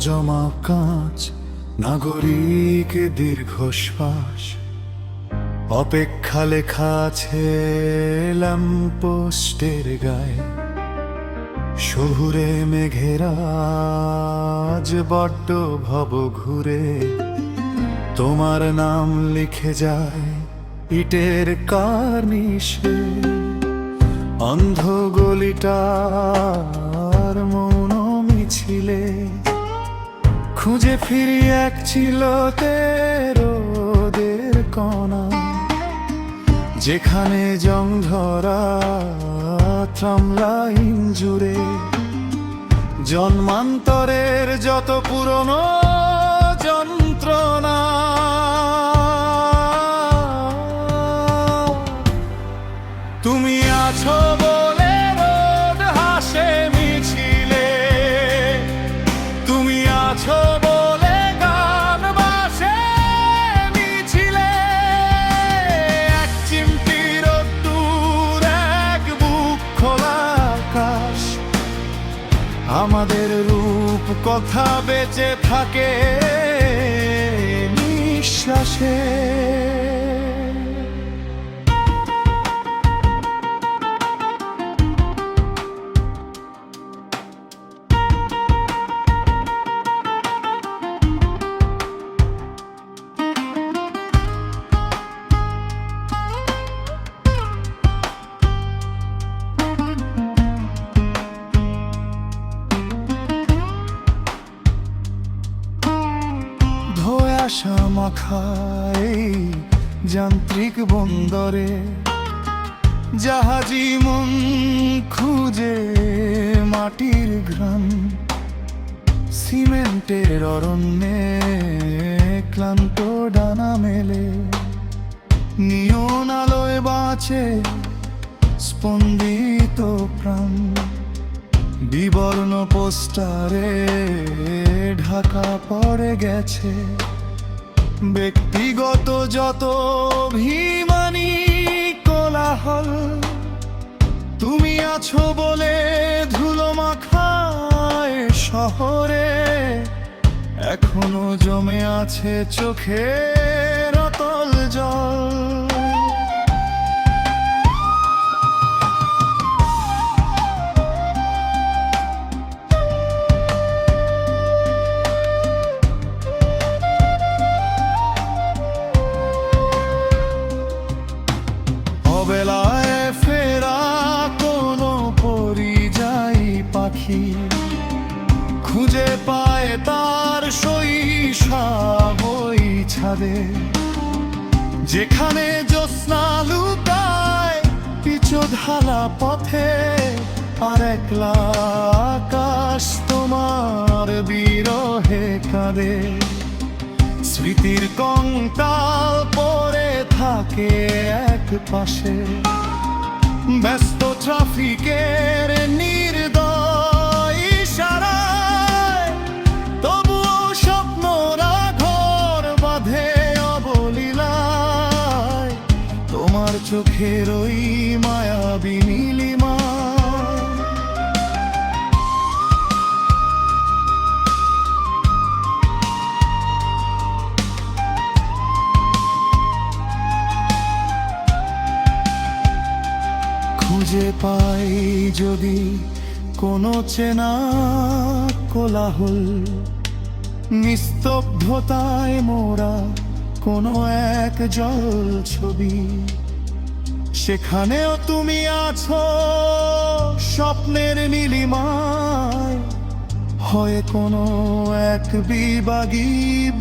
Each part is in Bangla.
জমা কাঁচ, নাগরিক দীর্ঘশ্বাস, অপেক্ষা লেখা আছে ল্যাম্পপোস্টের গায়ে। শহুরে মেঘেরা আজ বড্ড ভব ঘুরে, তোমার নাম লিখে যায় ইটের কার্নিশে। অন্ধ গলিটার মৌন মিছিলে খুঁজে ফিরি এক চিলতে রোদের কণা, যেখানে জং ধরা ট্রাম লাইন জুড়ে জন্মান্তরের যত পুরনো যন্ত্রণা। তুমি আছো বলে রোদ হাসে মিছিলে, তুমি আছো বলে গান বাসে মিছিলে। এক চিমটি রোদ্দুর, এক বুক খোলা আকাশ, আমাদের রূপ কথা বেঁচে থাকে নিঃশ্বাসে। আশা মাখায় যান্ত্রিক বন্দরে, জাহাজি মন খুঁজে মাটির ঘ্রাণ। সিমেন্টের অরণ্যে ক্লান্ত ডানা মেলে, নিয়ন আলোয় বাঁচে স্পন্দিত প্রাণ। বিবর্ণ পোস্টারে ঢাকা পড়ে গেছে ব্যক্তিগত যত অভিমানী কোলাহল। তুমি আছো বলে ধুলো মাখায় শহরে এখনো জমে আছে চোখের অতল জল। অবেলায় ফেরা কোনো পরিযায়ী পাখি খুঁজে পায় তার শৈশব ওই ছাদে, যেখানে জ্যোৎস্না লুকায় পিচঢালা পথে। আর একলা আকাশ তোমার বিরহে কাঁদে, স্মৃতির কঙ্কাল পড়ে থাকে এক পাশে। ব্যস্ত ট্রাফিকের নির্দয় ইশারায় তবুও স্বপ্নরা ঘর বাঁধে অবলীলায়। তোমার চোখের ওই মায়াবী নীলিমা খুঁজে পাই যদি কোনো চেনা কোলাহল, নিস্তব্ধতায় মোরা কোনো এক জল ছবি। সেখানেও তুমি আছো স্বপ্নের নীলিমায়, হয় কোনো এক বিবাগী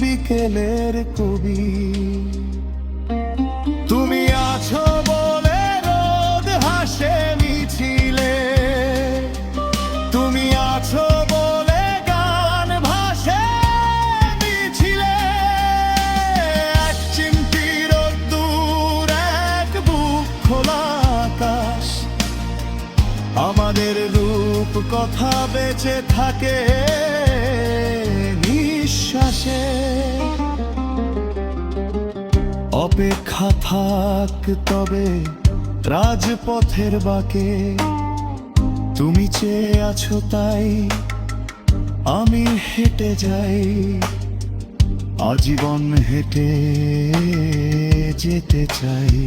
বিকেলের কবি। তুমি আছো বলে রোদ হাসে মিছিলে, তুমি আছো বলে গান ভাসে মিছিলে। এক চিমটি রোদ্দুর, এক বুক খোলা আকাশ, আমাদের রূপ কথা বেঁচে থাকে নিঃশ্বাসে। অপেক্ষা থাক তবে রাজপথের বাঁকে, তুমি চেয়ে আছো তাই আমি হেঁটে যাই, আজীবন হেঁটে যেতে চাই।